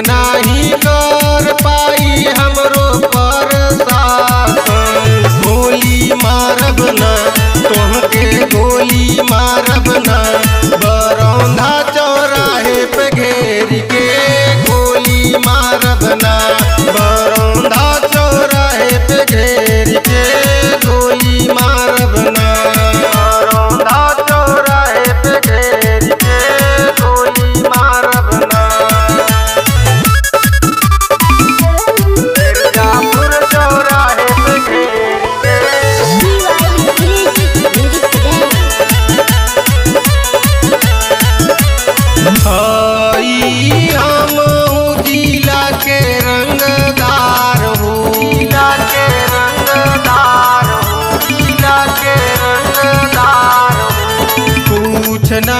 नहीं कर पाई हमरो प्रशासन। गोली मारब ना तोहके गोली मारब ना, बरौंधा चौराहे पे घेर के गोली मारब ना, बरौंधा चौराहे पे घेर के गोली मारब ना, बरौंधा चौराहे पे घेर के गोली मारब ना। मिर्जापुर चौराहे पे घेर के हम जिला के रंगदार हूँ, जिला के रंगदार हूँ, जिला के रंगदार हूँ। पूछना